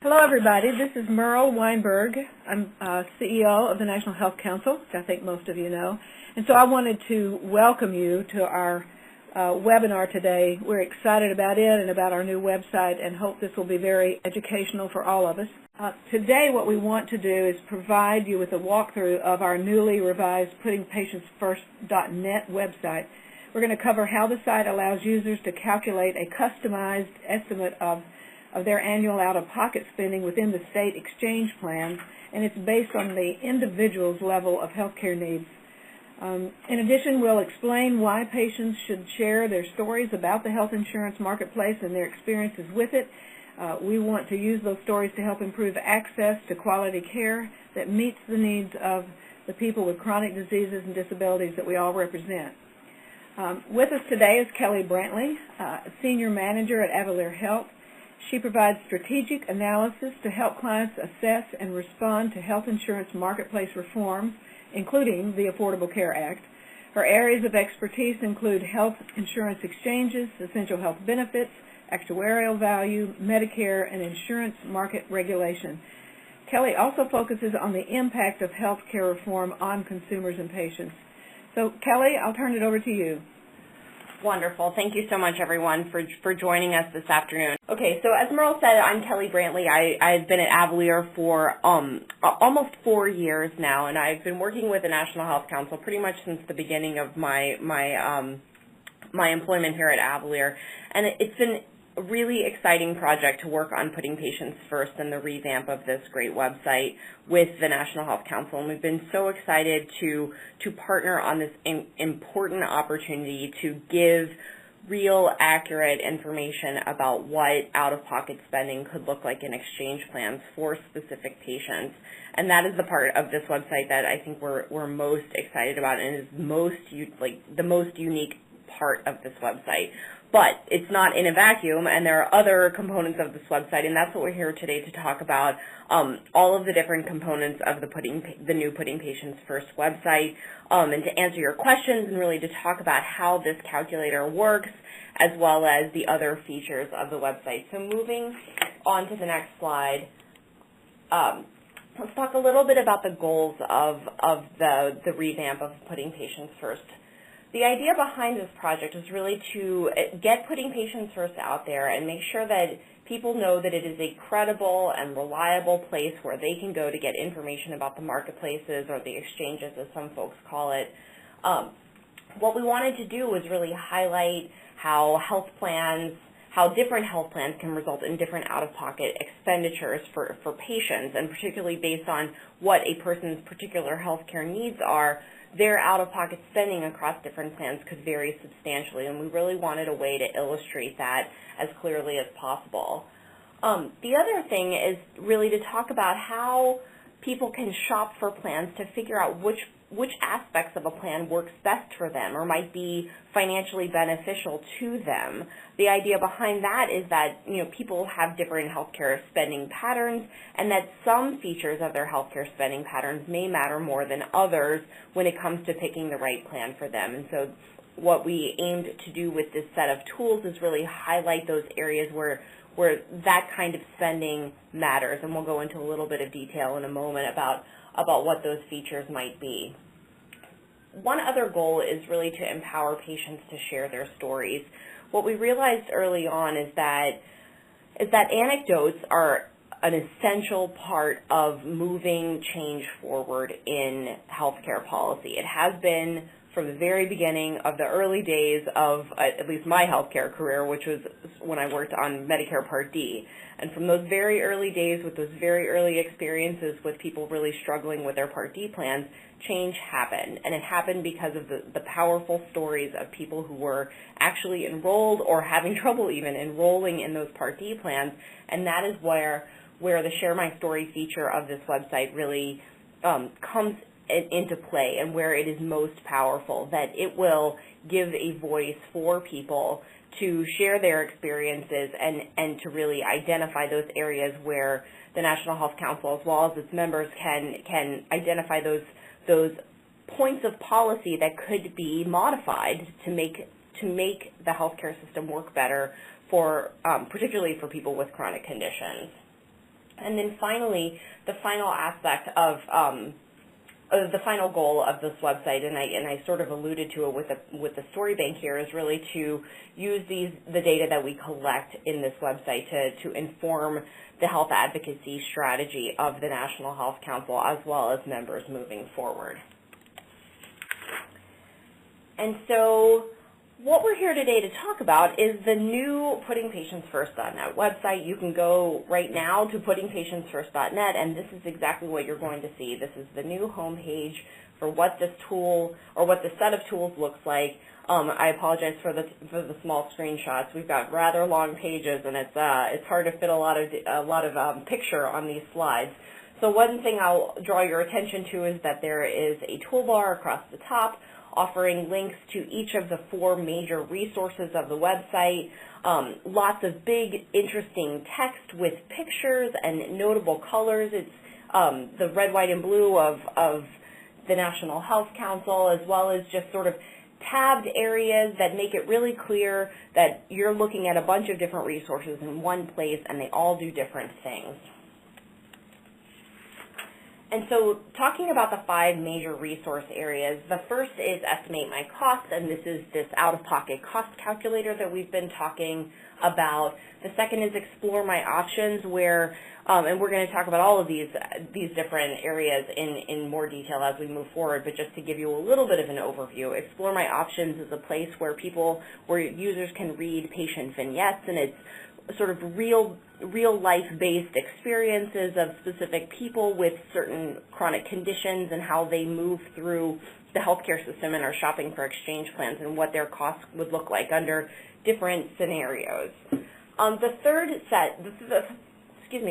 Hello, everybody. This is Moreau Weinberg. I'm CEO of the National Health Council, which I think most of you know. And so I wanted to welcome you to our webinar today. We're excited about it and about our new website and hope this will be very educational for all of us. Today what we want to do is provide you with a walkthrough of our newly revised PuttingPatientsFirst.net website. We're going to cover how the site allows users to calculate a customized estimate of their annual out-of-pocket spending within the state exchange plans, and it's based on the individual's level of health care needs. In addition, we'll explain why patients should share their stories about the health insurance marketplace and their experiences with it. We want to use those stories to help improve access to quality care that meets the needs of the people with chronic diseases and disabilities that we all represent. With us today is Kelly Brantley, Senior Manager at Avalier Health. She provides strategic analysis to help clients assess and respond to health insurance marketplace reforms, including the Affordable Care Act. Her areas of expertise include health insurance exchanges, essential health benefits, actuarial value, Medicare, and insurance market regulation. Kelly also focuses on the impact of health care reform on consumers and patients. So, Kelly, I'll turn it over to you. Wonderful. Thank you so much, everyone, for joining us this afternoon. Okay, so as Merle said, I'm Kelly Brantley. I've been at Avalier for almost 4 years now, and I've been working with the National Health Council pretty much since the beginning of my employment here at Avalier. And it's been a really exciting project to work on putting patients first and the revamp of this great website with the National Health Council. And we've been so excited to partner on this important opportunity to give real, accurate information about what out-of-pocket spending could look like in exchange plans for specific patients. And that is the part of this website that I think we're most excited about and is the most unique part of this website. But it's not in a vacuum, and there are other components of this website, and that's what we're here today to talk about, all of the different components of the new Putting Patients First website, and to answer your questions and really to talk about how this calculator works, as well as the other features of the website. So moving on to the next slide, let's talk a little bit about the goals of the revamp of Putting Patients First. The idea behind this project is really to get Putting Patients First out there and make sure that people know that it is a credible and reliable place where they can go to get information about the marketplaces or the exchanges, as some folks call it. What we wanted to do was really highlight how different health plans can result in different out-of-pocket expenditures for patients, and particularly based on what a person's particular health care needs are. Their out-of-pocket spending across different plans could vary substantially, and we really wanted a way to illustrate that as clearly as possible. The other thing is really to talk about how people can shop for plans to figure out which aspects of a plan works best for them or might be financially beneficial to them. The idea behind that is that people have different healthcare spending patterns, and that some features of their healthcare spending patterns may matter more than others when it comes to picking the right plan for them. And so what we aimed to do with this set of tools is really highlight those areas where that kind of spending matters, and we'll go into a little bit of detail in a moment about what those features might be. One other goal is really to empower patients to share their stories. What we realized early on is that anecdotes are an essential part of moving change forward in healthcare policy. It has been from the very beginning of the early days of at least my healthcare career, which was when I worked on Medicare Part D. And from those very early days, with those very early experiences with people really struggling with their Part D plans, change happened. And it happened because of the powerful stories of people who were actually enrolled or having trouble even enrolling in those Part D plans. And that is where the Share My Story feature of this website really comes into play, and where it is most powerful, that it will give a voice for people to share their experiences and to really identify those areas where the National Health Council, as well as its members, can identify those points of policy that could be modified to make the healthcare system work better for particularly for people with chronic conditions. And then finally, the final aspect of the final goal of this website, and I sort of alluded to it with the story bank here, is really to use the data that we collect in this website to inform the health advocacy strategy of the National Health Council as well as members moving forward. And so what we're here today to talk about is the new PuttingPatientsFirst.net website. You can go right now to PuttingPatientsFirst.net, and this is exactly what you're going to see. This is the new homepage for what this tool, or what the set of tools looks like. I apologize for the small screenshots. We've got rather long pages, and it's hard to fit a lot of picture on these slides. So one thing I'll draw your attention to is that there is a toolbar across the top offering links to each of the 4 major resources of the website. Lots of big, interesting text with pictures and notable colors. It's the red, white, and blue of the National Health Council, as well as just sort of tabbed areas that make it really clear that you're looking at a bunch of different resources in one place, and they all do different things. And so talking about the 5 major resource areas, the first is Estimate My Cost, and this is this out-of-pocket cost calculator that we've been talking about. The second is Explore My Options, where, and we're going to talk about all of these different areas in more detail as we move forward, but just to give you a little bit of an overview, Explore My Options is a place where users can read patient vignettes, and it's sort of real life-based experiences of specific people with certain chronic conditions and how they move through the healthcare system and are shopping for exchange plans and what their costs would look like under different scenarios.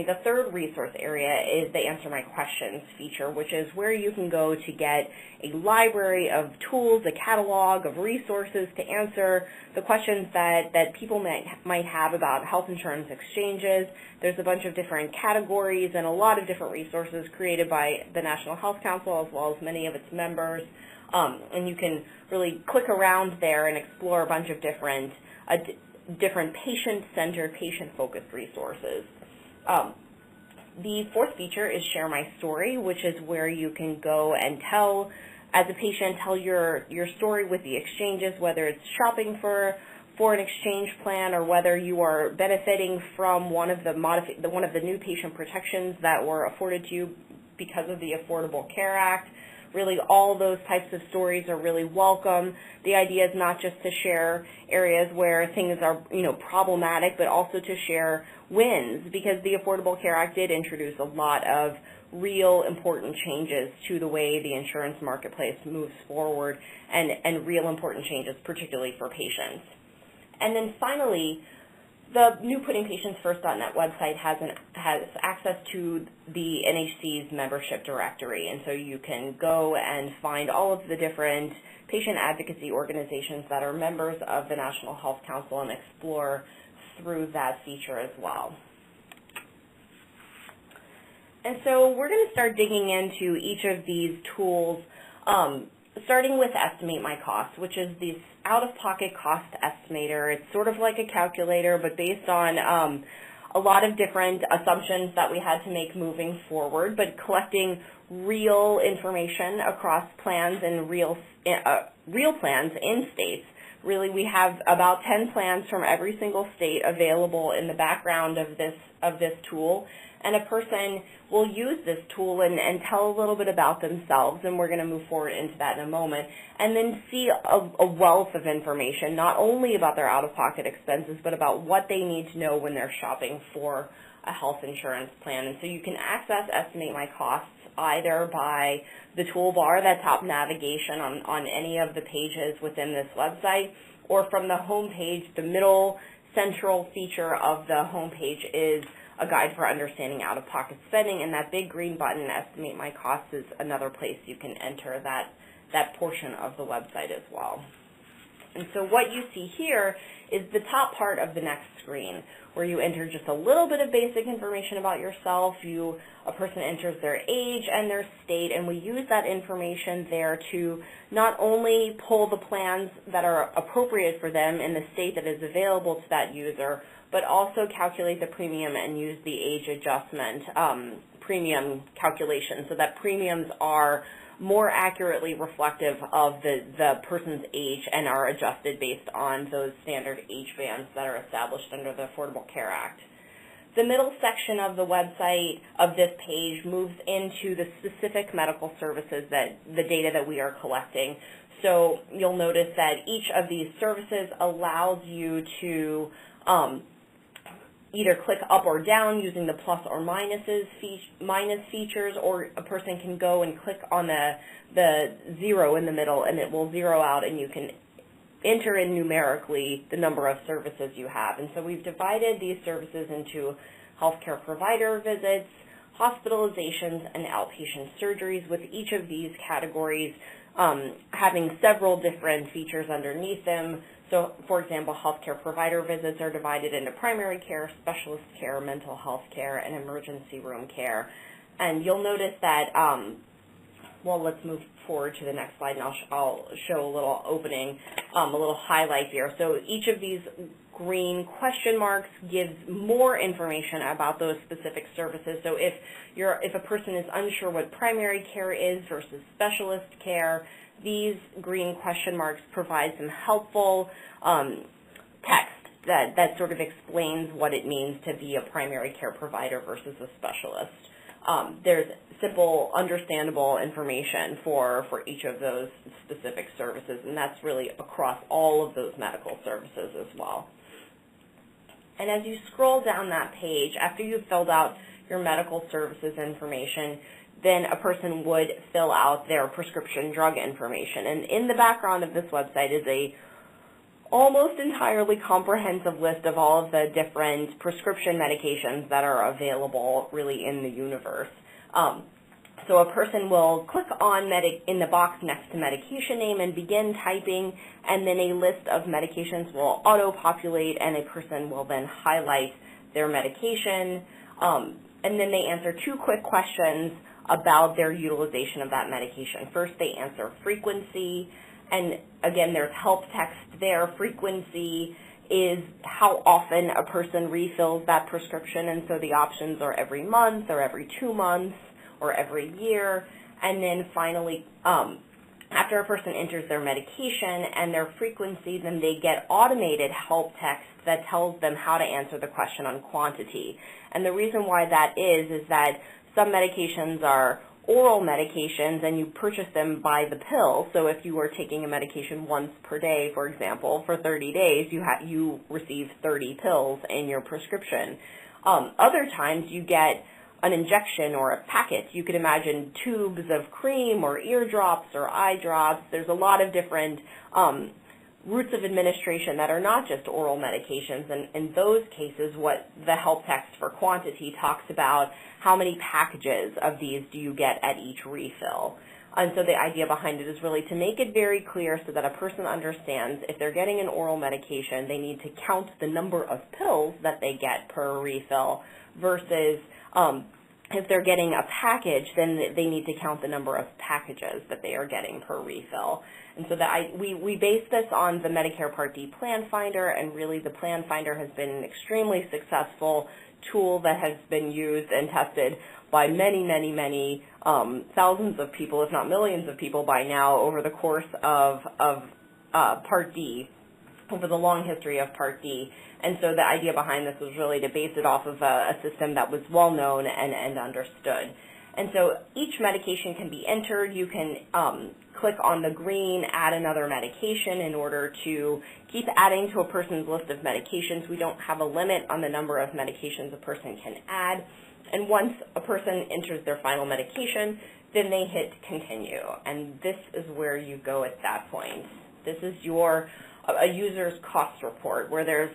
The third resource area is the Answer My Questions feature, which is where you can go to get a library of tools, a catalog of resources to answer the questions that people might have about health insurance exchanges. There's a bunch of different categories and a lot of different resources created by the National Health Council as well as many of its members. And you can really click around there and explore a bunch of different patient-centered, patient-focused resources. The fourth feature is Share My Story, which is where you can go and as a patient, tell your story with the exchanges, whether it's shopping for an exchange plan or whether you are benefiting from one of the new patient protections that were afforded to you because of the Affordable Care Act. Really, all those types of stories are really welcome. The idea is not just to share areas where things are, problematic, but also to share wins, because the Affordable Care Act did introduce a lot of real important changes to the way the insurance marketplace moves forward, and real important changes, particularly for patients. And then finally, the new PuttingPatientsFirst.net website has access to the NHC's membership directory, and so you can go and find all of the different patient advocacy organizations that are members of the National Health Council and explore through that feature as well. And so we're going to start digging into each of these tools, starting with Estimate My Cost, which is this out-of-pocket cost estimator. It's sort of like a calculator, but based on a lot of different assumptions that we had to make moving forward, but collecting real information across plans and real plans in states. Really, we have about 10 plans from every single state available in the background of this tool, and a person will use this tool and tell a little bit about themselves, and we're going to move forward into that in a moment, and then see a wealth of information, not only about their out-of-pocket expenses, but about what they need to know when they're shopping for a health insurance plan. And so you can access Estimate My Costs either by the toolbar, that top navigation on any of the pages within this website, or from the home page. The middle central feature of the home page is a guide for understanding out-of-pocket spending, and that big green button, Estimate My Costs, is another place you can enter that portion of the website as well. And so what you see here is the top part of the next screen, where you enter just a little bit of basic information about yourself. A person enters their age and their state, and we use that information there to not only pull the plans that are appropriate for them in the state that is available to that user, but also calculate the premium and use the age adjustment premium calculation so that premiums are more accurately reflective of the person's age and are adjusted based on those standard age bands that are established under the Affordable Care Act. The middle section of the website of this page moves into the specific medical services that the data that we are collecting. So you'll notice that each of these services allows you to either click up or down using the plus or minus features, or a person can go and click on the zero in the middle and it will zero out, and you can enter in numerically the number of services you have. And so we've divided these services into healthcare provider visits, hospitalizations, and outpatient surgeries, with each of these categories having several different features underneath them. So, for example, healthcare provider visits are divided into primary care, specialist care, mental health care, and emergency room care. And you'll notice that, well, let's move forward to the next slide, and I'll show a little opening, a little highlight here. So each of these green question marks gives more information about those specific services. So if a person is unsure what primary care is versus specialist care, these green question marks provide some helpful text that sort of explains what it means to be a primary care provider versus a specialist. There's simple, understandable information for each of those specific services, and that's really across all of those medical services as well. And as you scroll down that page, after you've filled out your medical services information, then a person would fill out their prescription drug information. And in the background of this website is a almost entirely comprehensive list of all of the different prescription medications that are available really in the universe. So a person will click on in the box next to medication name and begin typing, and then a list of medications will auto-populate, and a person will then highlight their medication, and then they answer 2 quick questions about their utilization of that medication. First, they answer frequency, and again, there's help text there. Frequency is how often a person refills that prescription, and so the options are every month or every 2 months or every year. And then finally, after a person enters their medication and their frequency, then they get automated help text that tells them how to answer the question on quantity. And the reason why that is that some medications are oral medications and you purchase them by the pill. So if you were taking a medication once per day, for example, for 30 days, you receive 30 pills in your prescription. Other times you get an injection or a packet. You could imagine tubes of cream or eardrops or eye drops. There's a lot of different routes of administration that are not just oral medications, and in those cases what the help text for quantity talks about how many packages of these do you get at each refill. And so the idea behind it is really to make it very clear so that a person understands if they're getting an oral medication, they need to count the number of pills that they get per refill versus if they're getting a package, then they need to count the number of packages that they are getting per refill. And so we base this on the Medicare Part D Plan Finder, and really the Plan Finder has been an extremely successful tool that has been used and tested by many thousands of people, if not millions of people by now, over the course of Part D, over the long history of Part D. And so the idea behind this was really to base it off of a system that was well known and understood. And so each medication can be entered. You can click on the green, add another medication in order to keep adding to a person's list of medications. We don't have a limit on the number of medications a person can add. And once a person enters their final medication, then they hit continue. And this is where you go at that point. This is a user's cost report, where there's,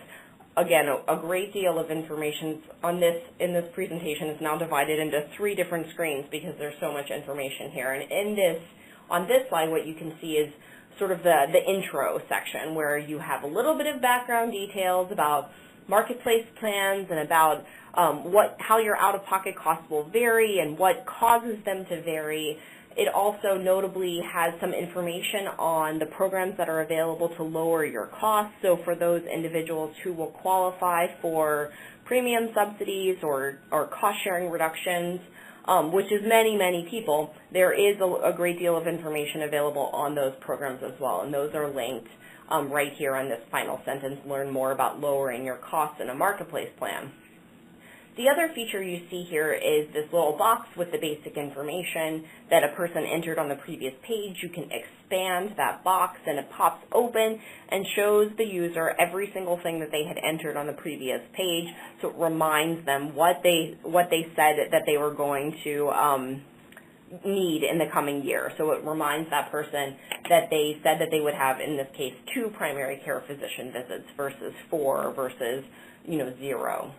again, a great deal of information in this presentation is now divided into 3 different screens because there's so much information here. And on this slide, what you can see is sort of the intro section, where you have a little bit of background details about marketplace plans and about how your out-of-pocket costs will vary and what causes them to vary. It also notably has some information on the programs that are available to lower your costs. So for those individuals who will qualify for premium subsidies or cost-sharing reductions, which is many, many people, there is a great deal of information available on those programs as well, and those are linked right here on this final sentence. Learn more about lowering your costs in a marketplace plan. The other feature you see here is this little box with the basic information that a person entered on the previous page. You can expand that box and it pops open and shows the user every single thing that they had entered on the previous page, so it reminds them what they said that they were going to need in the coming year. So it reminds that person that they said that they would have, in this case, 2 primary care physician visits versus 4 versus 0.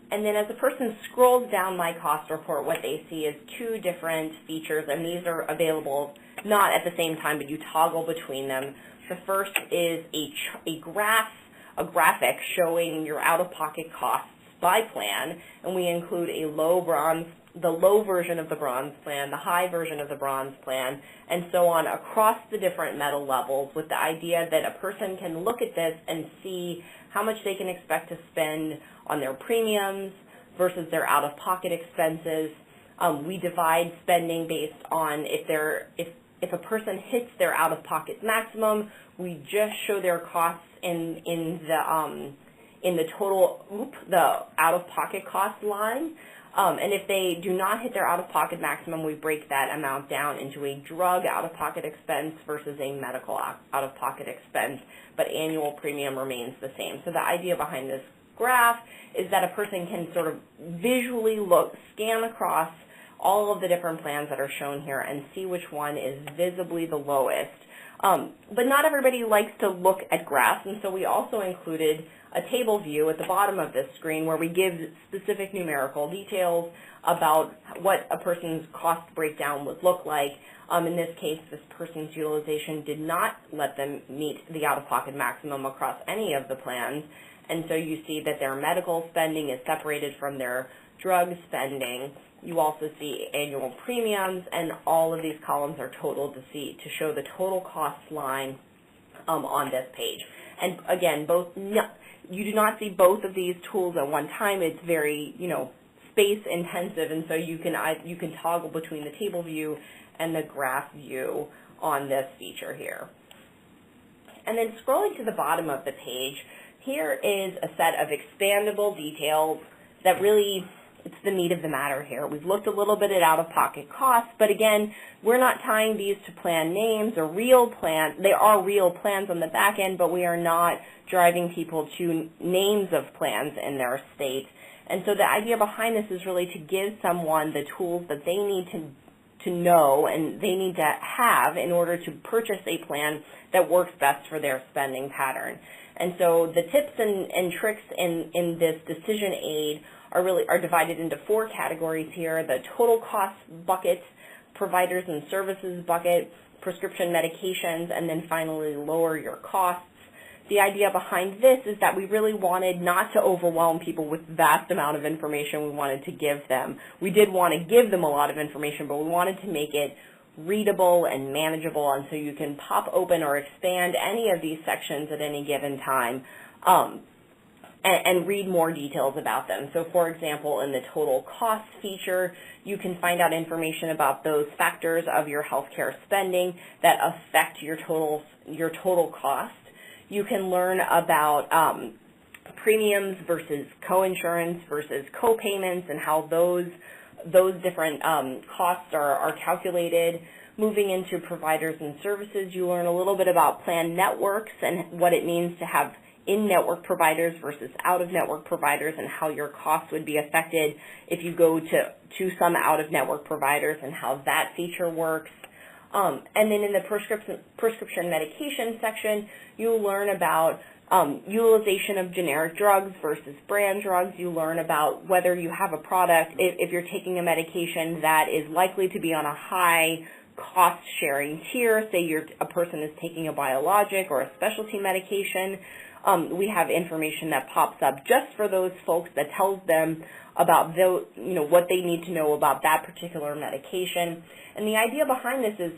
And then as the person scrolls down My Cost Report, what they see is 2 different features, and these are available not at the same time, but you toggle between them. The first is a graphic showing your out-of-pocket costs by plan, and we include the low version of the bronze plan, the high version of the bronze plan, and so on across the different metal levels, with the idea that a person can look at this and see how much they can expect to spend on their premiums versus their out-of-pocket expenses. We divide spending based on if a person hits their out-of-pocket maximum, we just show their costs in the total, the out-of-pocket cost line. And if they do not hit their out-of-pocket maximum, we break that amount down into a drug out-of-pocket expense versus a medical out-of-pocket expense, but annual premium remains the same. So the idea behind this graph is that a person can sort of visually scan across all of the different plans that are shown here and see which one is visibly the lowest. But not everybody likes to look at graphs, and so we also included a table view at the bottom of this screen where we give specific numerical details about what a person's cost breakdown would look like. In this case, this person's utilization did not let them meet the out-of-pocket maximum across any of the plans, and so you see that their medical spending is separated from their drug spending. You also see annual premiums, and all of these columns are totaled to show the total cost line on this page. And again, you do not see both of these tools at one time. It's very, space intensive, and so you can toggle between the table view and the graph view on this feature here. And then scrolling to the bottom of the page, here is a set of expandable details that really, it's the meat of the matter here. We've looked a little bit at out-of-pocket costs, but again, we're not tying these to plan names or real plans. They are real plans on the back end, but we are not driving people to names of plans in their state. And so the idea behind this is really to give someone the tools that they need to know and they need to have in order to purchase a plan that works best for their spending pattern. And so the tips and tricks in this decision aid are divided into 4 categories here: the total cost bucket, providers and services bucket, prescription medications, and then finally lower your costs. The idea behind this is that we really wanted not to overwhelm people with vast amount of information we wanted to give them. We did want to give them a lot of information, but we wanted to make it readable and manageable, and so you can pop open or expand any of these sections at any given time and read more details about them. So for example, in the total cost feature, you can find out information about those factors of your healthcare spending that affect your total cost. You can learn about premiums versus coinsurance versus copayments and how those different costs are calculated. Moving into providers and services, you learn a little bit about plan networks and what it means to have in-network providers versus out-of-network providers and how your costs would be affected if you go to some out-of-network providers and how that feature works. And then in the prescription medication section, you'll learn about utilization of generic drugs versus brand drugs. You learn about whether you have a product, if you're taking a medication that is likely to be on a high cost-sharing tier, say a person is taking a biologic or a specialty medication, we have information that pops up just for those folks that tells them about what they need to know about that particular medication. And the idea behind this is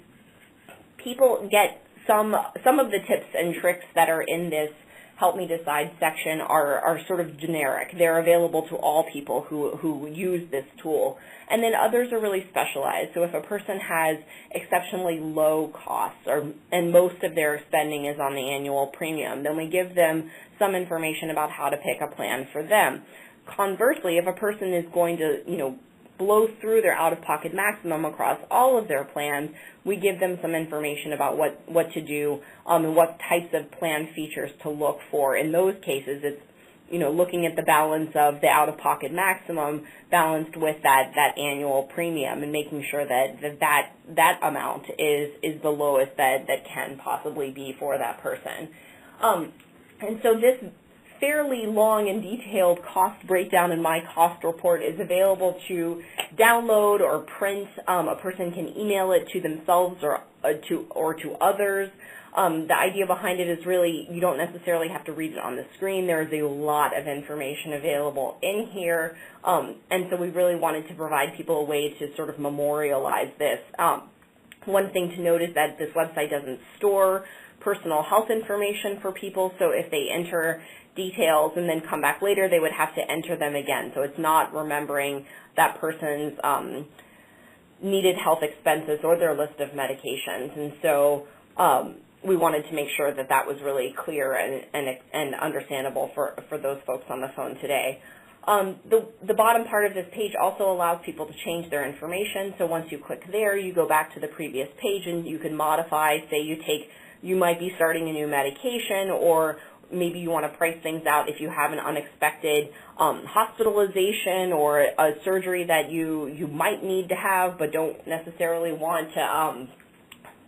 people get some of the tips and tricks that are in this Help Me Decide section are sort of generic. They're available to all people who use this tool. And then others are really specialized. So if a person has exceptionally low costs and most of their spending is on the annual premium, then we give them some information about how to pick a plan for them. Conversely, if a person is going to, blow through their out-of-pocket maximum across all of their plans, we give them some information about what to do and what types of plan features to look for. In those cases, it's looking at the balance of the out-of-pocket maximum balanced with that annual premium and making sure that amount is the lowest that can possibly be for that person. And so this fairly long and detailed cost breakdown in my cost report is available to download or print. A person can email it to themselves or to others. The idea behind it is really you don't necessarily have to read it on the screen. There is a lot of information available in here, and so we really wanted to provide people a way to sort of memorialize this. One thing to note is that this website doesn't store personal health information for people, so if they enter details and then come back later, they would have to enter them again. So it's not remembering that person's needed health expenses or their list of medications. And so we wanted to make sure that was really clear and understandable for those folks on the phone today. The bottom part of this page also allows people to change their information. So once you click there, you go back to the previous page and you can modify. Say you might be starting a new medication, or maybe you want to price things out if you have an unexpected hospitalization or a surgery that you might need to have but don't necessarily want to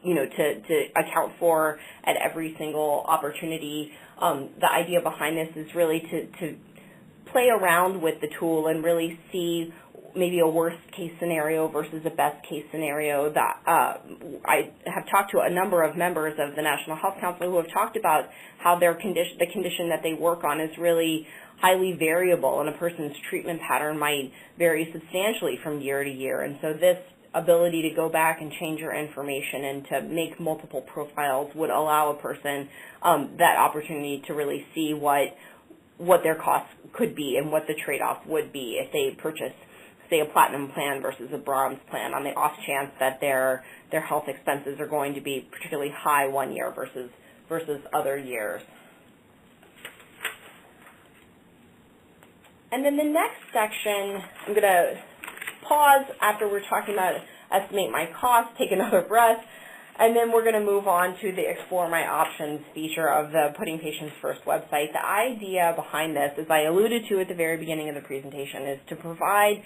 to account for at every single opportunity. The idea behind this is really to play around with the tool and really see maybe a worst case scenario versus a best case scenario. That I have talked to a number of members of the National Health Council who have talked about how the condition that they work on is really highly variable, and a person's treatment pattern might vary substantially from year to year. And so this ability to go back and change your information and to make multiple profiles would allow a person that opportunity to really see what their costs could be and what the trade-off would be if they purchase, say, a platinum plan versus a bronze plan, on the off chance that their health expenses are going to be particularly high one year versus other years. And then the next section, I'm going to pause after we're talking about estimate my cost, take another breath, and then we're going to move on to the Explore My Options feature of the Putting Patients First website. The idea behind this, as I alluded to at the very beginning of the presentation, is to provide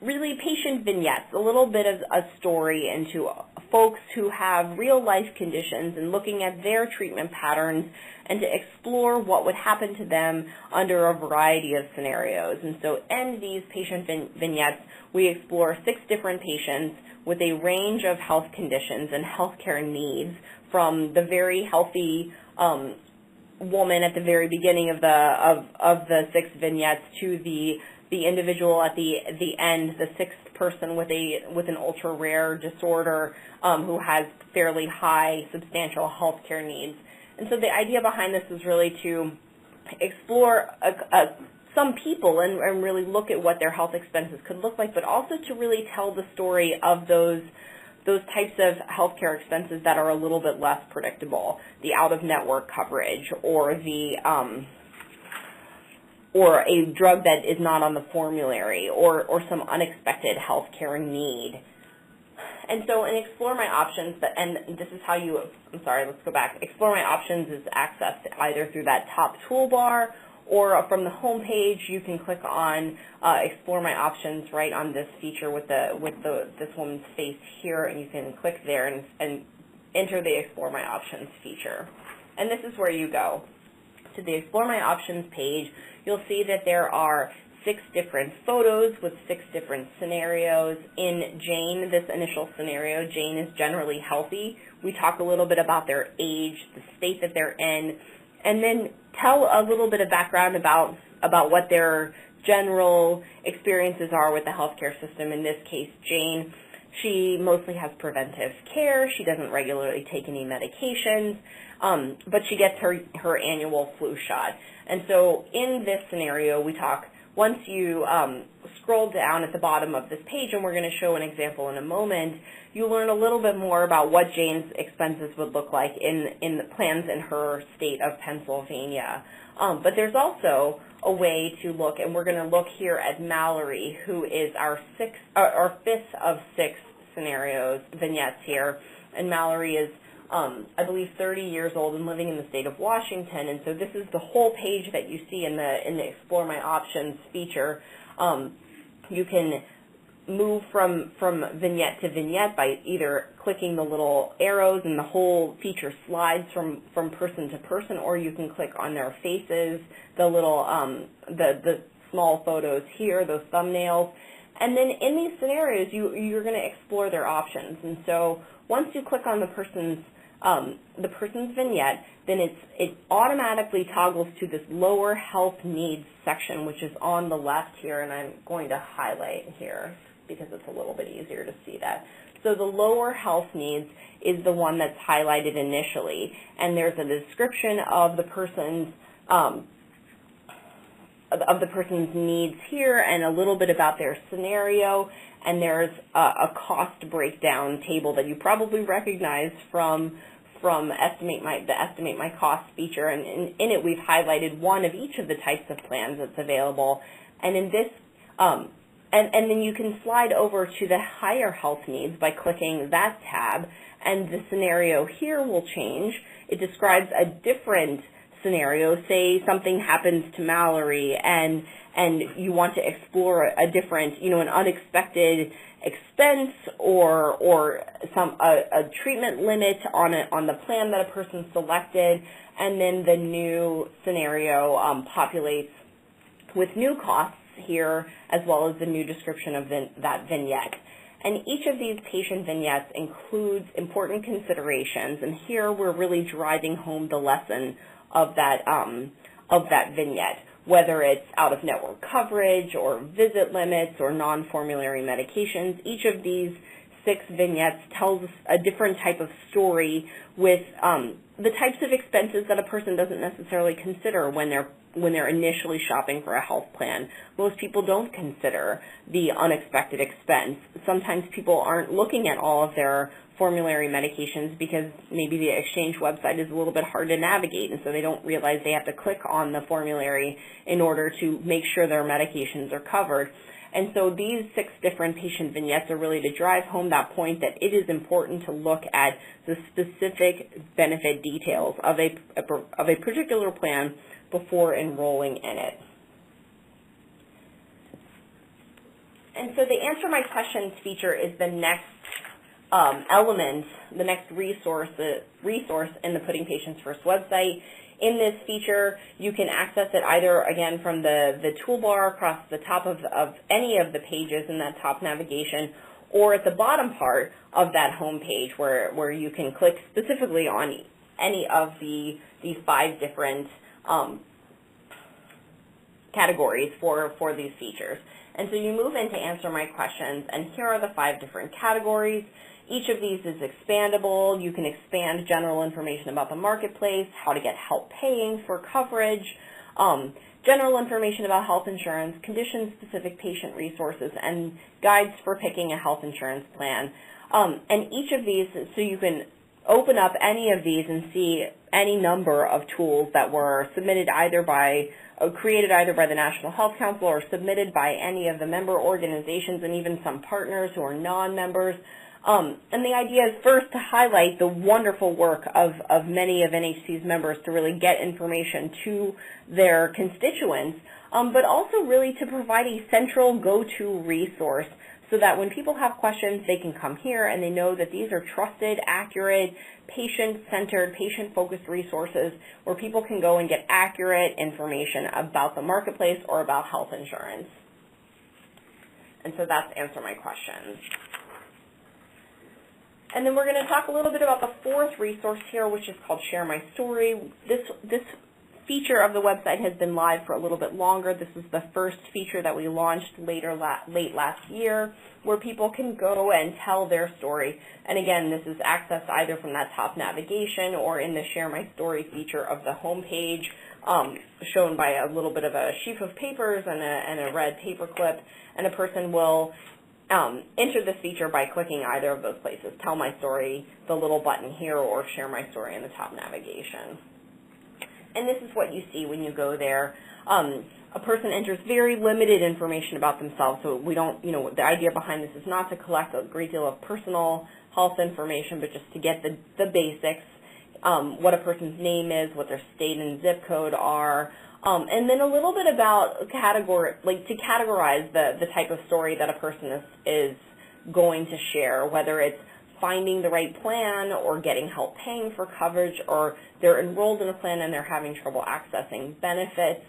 really patient vignettes, a little bit of a story into folks who have real-life conditions and looking at their treatment patterns and to explore what would happen to them under a variety of scenarios. And so in these patient vignettes, we explore 6 different patients with a range of health conditions and healthcare needs, from the very healthy woman at the very beginning of the 6 vignettes to the individual at the end, the 6th person with an ultra rare disorder who has fairly high substantial healthcare needs. And so the idea behind this is really to explore some people and really look at what their health expenses could look like, but also to really tell the story of those types of healthcare expenses that are a little bit less predictable, the out-of-network coverage, or or a drug that is not on the formulary, or some unexpected healthcare need. And so in Explore My Options, and this is how you, let's go back. Explore My Options is accessed either through that top toolbar or from the home page. You can click on Explore My Options right on this feature with this woman's face here, and you can click there and enter the Explore My Options feature. And this is where you go. To the Explore My Options page, you'll see that there are 6 different photos with 6 different scenarios. In Jane, this initial scenario, Jane is generally healthy. We talk a little bit about their age, the state that they're in, and then tell a little bit of background about what their general experiences are with the healthcare system. In this case, Jane, she mostly has preventive care. She doesn't regularly take any medications, but she gets her annual flu shot. And so in this scenario, we talk, once you scroll down at the bottom of this page, and we're going to show an example in a moment, you learn a little bit more about what Jane's expenses would look like in the plans in her state of Pennsylvania. But there's also a way to look, and we're going to look here at Mallory, who is our fifth of six scenarios, vignettes here. And Mallory is, I believe, 30 years old and living in the state of Washington. And so this is the whole page that you see in the Explore My Options feature. You can move from vignette to vignette by either clicking the little arrows, and the whole feature slides from person to person, or you can click on their faces, the little the small photos here, those thumbnails. And then in these scenarios, you're going to explore their options. And so once you click on the person's vignette, then it automatically toggles to this lower health needs section, which is on the left here, and I'm going to highlight here because it's a little bit easier to see that. So the lower health needs is the one that's highlighted initially, and there's a description of the person's needs here, and a little bit about their scenario, and there's a cost breakdown table that you probably recognize from the Estimate My Cost feature, and in it we've highlighted one of each of the types of plans that's available, and in this and then you can slide over to the higher health needs by clicking that tab, and the scenario here will change. It describes a different scenario. Say something happens to Mallory, and you want to explore a different, an unexpected expense or a treatment limit on the plan that a person selected, and then the new scenario populates with new costs here, as well as the new description of that vignette. And each of these patient vignettes includes important considerations, and here we're really driving home the lesson of that vignette, whether it's out-of-network coverage or visit limits or non-formulary medications. Each of these 6 vignettes tells a different type of story with the types of expenses that a person doesn't necessarily consider when they're initially shopping for a health plan. Most people don't consider the unexpected expense. Sometimes people aren't looking at all of their formulary medications because maybe the exchange website is a little bit hard to navigate, and so they don't realize they have to click on the formulary in order to make sure their medications are covered. And so these 6 different patient vignettes are really to drive home that point that it is important to look at the specific benefit details of a particular plan before enrolling in it. And so the Answer My Questions feature is the next element, the next resource in the Putting Patients First website. In this feature, you can access it either, again, from the toolbar across the top of any of the pages in that top navigation, or at the bottom part of that home page where you can click specifically on any of the 5 different categories for these features. And so you move into Answer My Questions, and here are the 5 different categories. Each of these is expandable. You can expand general information about the marketplace, how to get help paying for coverage, general information about health insurance, condition-specific patient resources, and guides for picking a health insurance plan. And each of these, so you can open up any of these and see any number of tools that were submitted created either by the National Health Council or submitted by any of the member organizations and even some partners who are non-members. And the idea is first to highlight the wonderful work of many of NHC's members to really get information to their constituents, but also really to provide a central go-to resource so that when people have questions, they can come here and they know that these are trusted, accurate, patient-centered, patient-focused resources where people can go and get accurate information about the marketplace or about health insurance. And so that's Answer My Questions. And then we're going to talk a little bit about the 4th resource here, which is called Share My Story. This feature of the website has been live for a little bit longer. This is the first feature that we launched late last year, where people can go and tell their story. And again, this is accessed either from that top navigation or in the Share My Story feature of the homepage, shown by a little bit of a sheaf of papers and a red paper clip, and a person will enter this feature by clicking either of those places, Tell My Story, the little button here, or Share My Story in the top navigation. And this is what you see when you go there. A person enters very limited information about themselves, so we don't, the idea behind this is not to collect a great deal of personal health information, but just to get the basics, what a person's name is, what their state and zip code are, and then a little bit about to categorize the type of story that a person is going to share, whether it's finding the right plan or getting help paying for coverage, or they're enrolled in a plan and they're having trouble accessing benefits.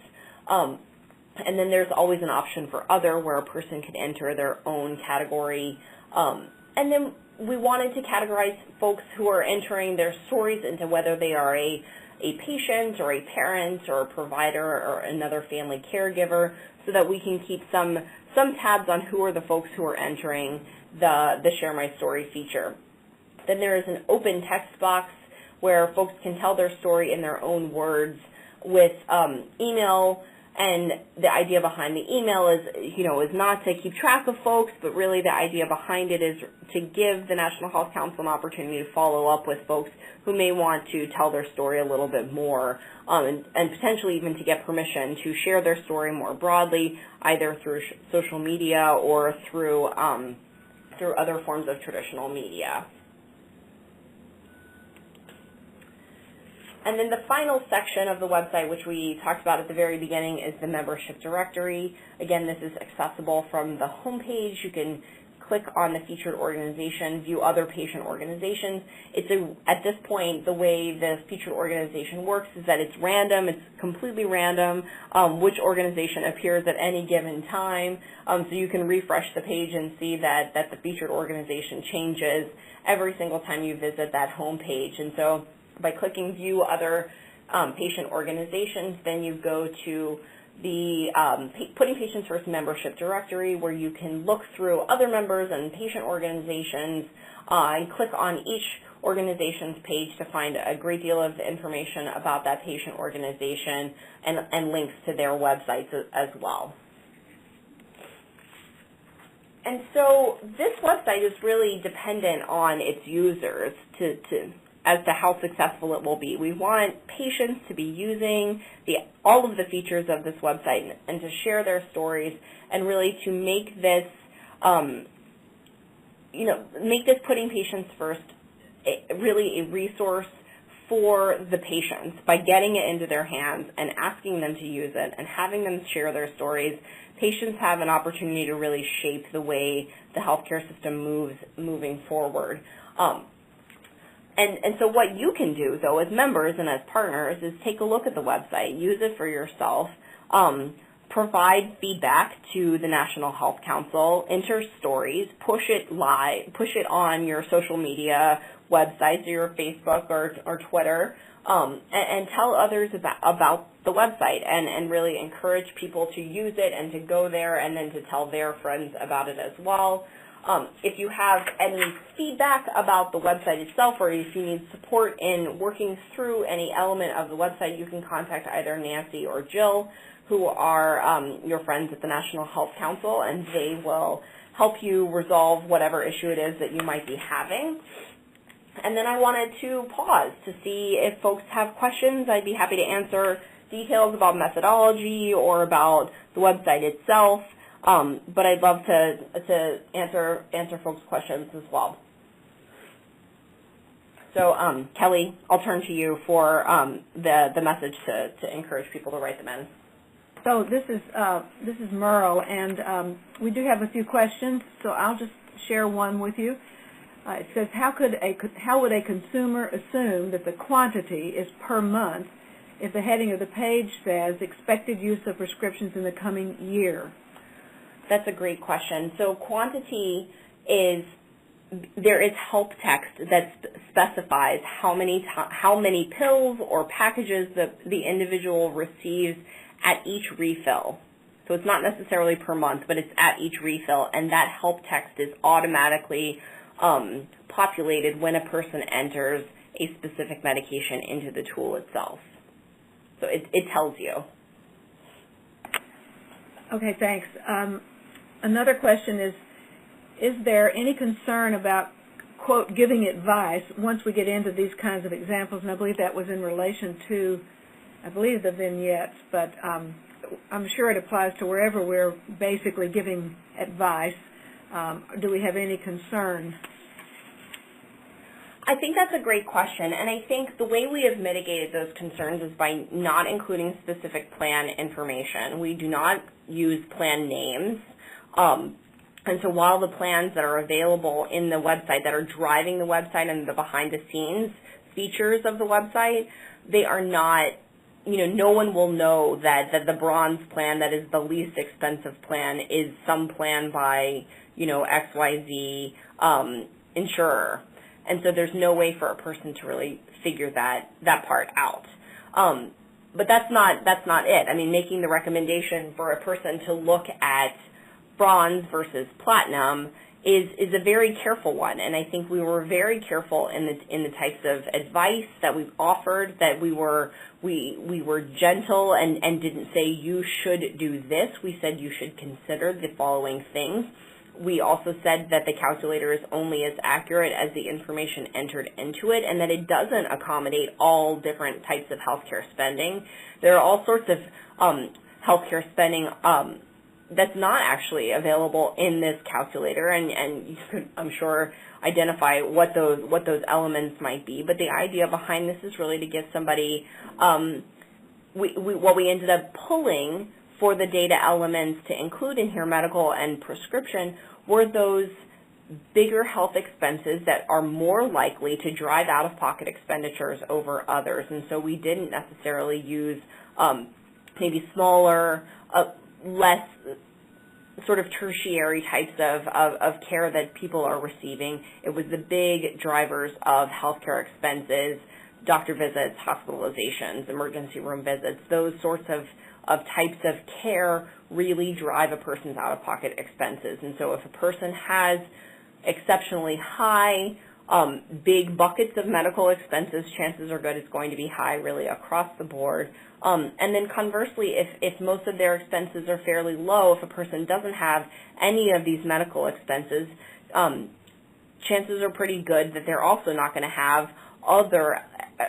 And then there's always an option for other, where a person could enter their own category. And then we wanted to categorize folks who are entering their stories into whether they are a patient or a parent or a provider or another family caregiver, so that we can keep some tabs on who are the folks who are entering the Share My Story feature. Then there is an open text box where folks can tell their story in their own words with email, and the idea behind the email is not to keep track of folks, but really the idea behind it is to give the National Health Council an opportunity to follow up with folks who may want to tell their story a little bit more, and potentially even to get permission to share their story more broadly, either through social media or through other forms of traditional media. And then the final section of the website, which we talked about at the very beginning, is the membership directory. Again, this is accessible from the homepage. You can click on the featured organization, view other patient organizations. At this point, the way the featured organization works is that it's random. It's completely random which organization appears at any given time. So you can refresh the page and see that the featured organization changes every single time you visit that homepage. And so by clicking View Other Patient Organizations, then you go to the Putting Patients First membership directory, where you can look through other members and patient organizations and click on each organization's page to find a great deal of information about that patient organization and links to their websites as well. And so this website is really dependent on its users as to how successful it will be. We want patients to be using all of the features of this website and to share their stories, and really to make this, make this Putting Patients First really a resource for the patients. By getting it into their hands and asking them to use it and having them share their stories, patients have an opportunity to really shape the way the healthcare system moving forward. And so what you can do, though, as members and as partners, is take a look at the website, use it for yourself, provide feedback to the National Health Council, enter stories, push it on your social media websites, or your Facebook or Twitter, and tell others about the website, and really encourage people to use it and to go there and then to tell their friends about it as well. If you have any feedback about the website itself, or if you need support in working through any element of the website, you can contact either Nancy or Jill, who are your friends at the National Health Council, and they will help you resolve whatever issue it is that you might be having. And then I wanted to pause to see if folks have questions. I'd be happy to answer details about methodology or about the website itself. But I'd love to answer folks' questions as well. So Kelly, I'll turn to you for the message to encourage people to write them in. So this is Moreau, and we do have a few questions. So I'll just share one with you. It says, how would a consumer assume that the quantity is per month if the heading of the page says expected use of prescriptions in the coming year? That's a great question. So quantity is there is help text that specifies how many pills or packages the individual receives at each refill. So it's not necessarily per month, but it's at each refill, and that help text is automatically populated when a person enters a specific medication into the tool itself. So it tells you. Okay, thanks. Another question is there any concern about, quote, giving advice once we get into these kinds of examples? And I believe that was in relation to, I believe, the vignettes, but I'm sure it applies to wherever we're basically giving advice. Do we have any concern? I think that's a great question, and I think the way we have mitigated those concerns is by not including specific plan information. We do not use plan names, and so while the plans that are available in the website, that are driving the website and the behind-the-scenes features of the website, they are not, no one will know that the bronze plan, that is the least expensive plan, is some plan by, XYZ insurer. And so there's no way for a person to really figure that part out. But that's not it. I mean, making the recommendation for a person to look at bronze versus platinum is a very careful one, and I think we were very careful in the types of advice that we've offered, that we were gentle and didn't say you should do this. We said you should consider the following things. We also said that the calculator is only as accurate as the information entered into it, and that it doesn't accommodate all different types of healthcare spending. There are all sorts of healthcare spending that's not actually available in this calculator, and you could, I'm sure, identify what those elements might be. But the idea behind this is really to give somebody what we ended up pulling for the data elements to include in here, medical and prescription, were those bigger health expenses that are more likely to drive out-of-pocket expenditures over others. And so we didn't necessarily use maybe smaller, less sort of tertiary types of care that people are receiving. It was the big drivers of healthcare expenses, doctor visits, hospitalizations, emergency room visits. Those sorts of types of care really drive a person's out-of-pocket expenses. And so if a person has exceptionally high, big buckets of medical expenses, chances are good it's going to be high really across the board. And then conversely, if most of their expenses are fairly low, if a person doesn't have any of these medical expenses, chances are pretty good that they're also not going to have other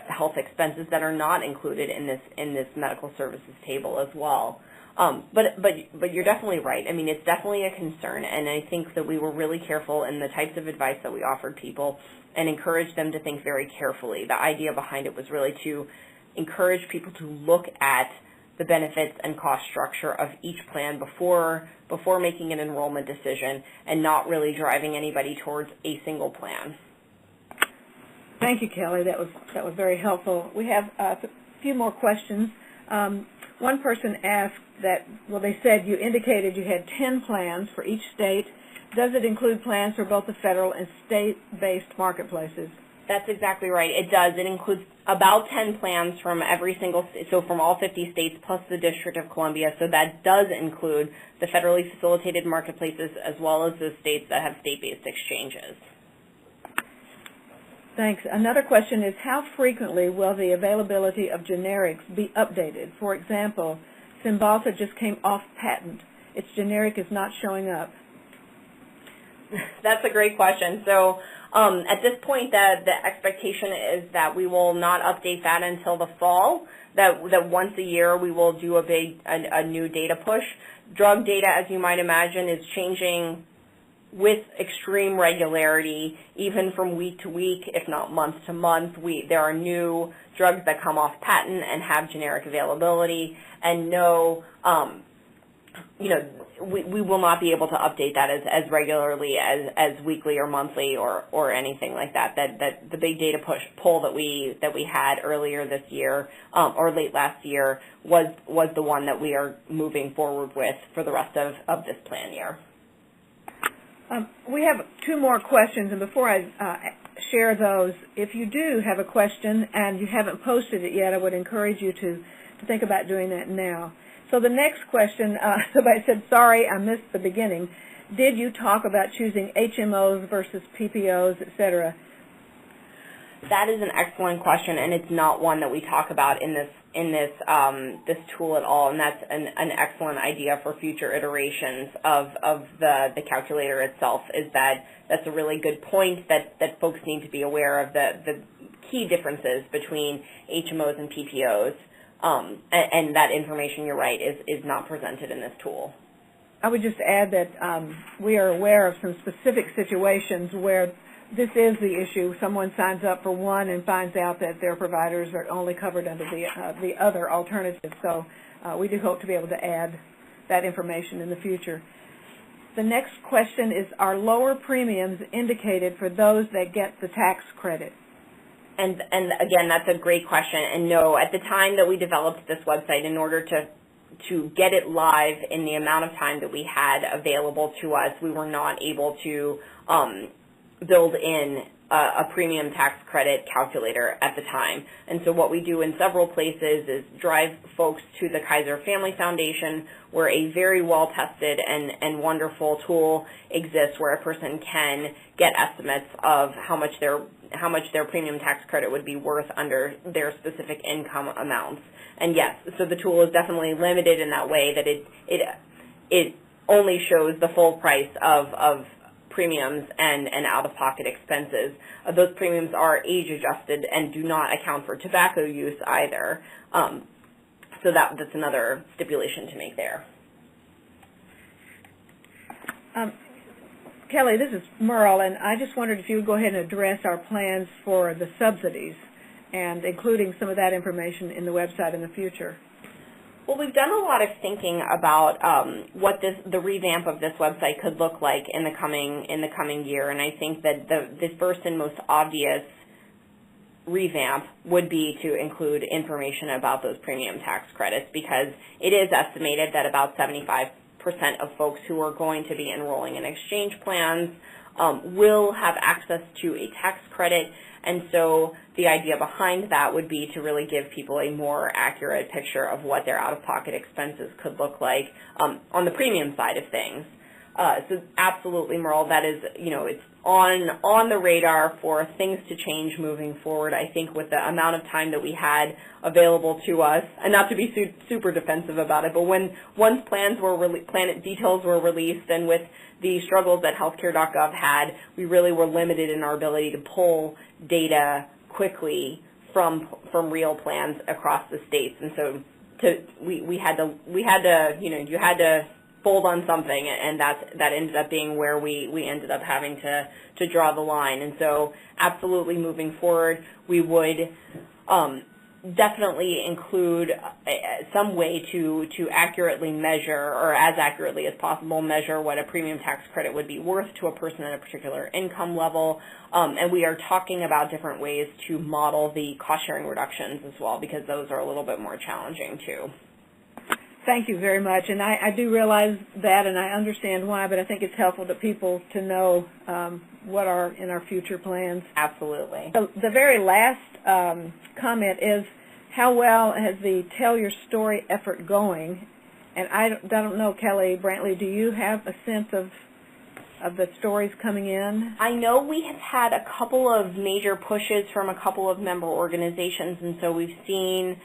health expenses that are not included in this medical services table as well. But you're definitely right. I mean, it's definitely a concern, and I think that we were really careful in the types of advice that we offered people and encouraged them to think very carefully. The idea behind it was really to encourage people to look at the benefits and cost structure of each plan before making an enrollment decision, and not really driving anybody towards a single plan. Thank you, Kelly. That was very helpful. We have a few more questions. One person asked that, well, they said you indicated you had 10 plans for each state. Does it include plans for both the federal and state-based marketplaces? That's exactly right. It does. It includes about 10 plans from every single state, so from all 50 states plus the District of Columbia. So that does include the federally facilitated marketplaces as well as the states that have state-based exchanges. Thanks. Another question is, how frequently will the availability of generics be updated? For example, Cymbalta just came off patent. Its generic is not showing up. That's a great question. So at this point, the expectation is that we will not update that until the fall, that once a year we will do a new data push. Drug data, as you might imagine, is changing with extreme regularity, even from week to week, if not month to month. There are new drugs that come off patent and have generic availability, and we will not be able to update that as regularly as weekly or monthly or anything like that. That the big data poll that we had earlier this year or late last year was the one that we are moving forward with for the rest of this plan year. We have two more questions, and before I share those, if you do have a question and you haven't posted it yet, I would encourage you to think about doing that now. So the next question, somebody said, sorry, I missed the beginning. Did you talk about choosing HMOs versus PPOs, et cetera? That is an excellent question, and it's not one that we talk about in this tool at all, and that's an excellent idea for future iterations of the calculator itself. That's a really good point that folks need to be aware of the key differences between HMOs and PPOs, and that information, you're right, is not presented in this tool. I would just add that we are aware of some specific situations where this is the issue. Someone signs up for one and finds out that their providers are only covered under the other alternative. So we do hope to be able to add that information in the future. The next question is, are lower premiums indicated for those that get the tax credit? And again, that's a great question. And no, at the time that we developed this website, in order to get it live in the amount of time that we had available to us, we were not able to build in a premium tax credit calculator at the time. And so what we do in several places is drive folks to the Kaiser Family Foundation, where a very well-tested and wonderful tool exists where a person can get estimates of how much their premium tax credit would be worth under their specific income amounts. And yes, so the tool is definitely limited in that way, that it only shows the full price of premiums and out-of-pocket expenses. Those premiums are age-adjusted and do not account for tobacco use either. So that's another stipulation to make there. Kelly, this is Merle, and I just wondered if you would go ahead and address our plans for the subsidies and including some of that information in the website in the future. Well, we've done a lot of thinking about what the revamp of this website could look like in the coming year, and I think that the first and most obvious revamp would be to include information about those premium tax credits, because it is estimated that about 75% of folks who are going to be enrolling in exchange plans will have access to a tax credit. And so the idea behind that would be to really give people a more accurate picture of what their out-of-pocket expenses could look like on the premium side of things. So absolutely, Merle, that is, it's on the radar for things to change moving forward. I think with the amount of time that we had available to us, and not to be super defensive about it, but once plan details were released, and with the struggles that healthcare.gov had, we really were limited in our ability to pull data quickly from real plans across the states. And so you had to fold on something, and that ended up being where we ended up having to draw the line. And so absolutely moving forward, we would definitely include some way to accurately measure, or as accurately as possible, measure what a premium tax credit would be worth to a person at a particular income level. And we are talking about different ways to model the cost-sharing reductions as well, because those are a little bit more challenging too. Thank you very much, and I do realize that, and I understand why, but I think it's helpful to people to know what are in our future plans. Absolutely. So the very last comment is, how well has the Tell Your Story effort going? And I don't know, Kelly Brantley, do you have a sense of the stories coming in? I know we have had a couple of major pushes from a couple of member organizations, and so we've seen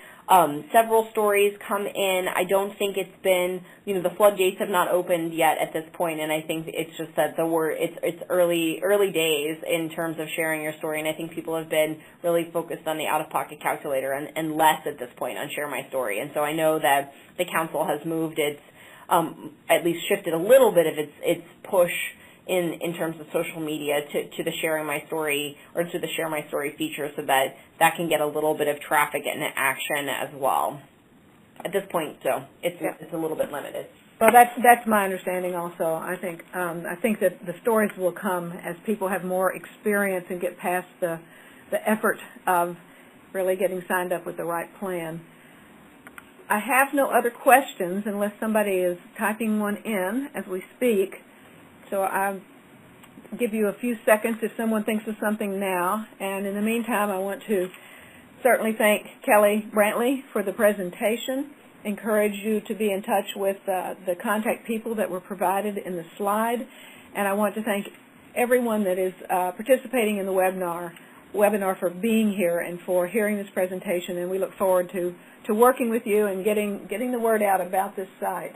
several stories come in. I don't think it's been, the floodgates have not opened yet at this point, and I think it's just that it's early days in terms of sharing your story, and I think people have been really focused on the out-of-pocket calculator and less at this point on Share My Story. And so I know that the council has moved its, at least shifted a little bit of its push in terms of social media to the Sharing My Story, or to the Share My Story feature, so that can get a little bit of traffic and action as well. At this point, so it's a little bit limited. Well, that's my understanding also. I think that the stories will come as people have more experience and get past the effort of really getting signed up with the right plan. I have no other questions unless somebody is typing one in as we speak. So I give you a few seconds if someone thinks of something now. And in the meantime, I want to certainly thank Kelly Brantley for the presentation, encourage you to be in touch with the contact people that were provided in the slide, and I want to thank everyone that is participating in the webinar for being here and for hearing this presentation, and we look forward to working with you and getting the word out about this site.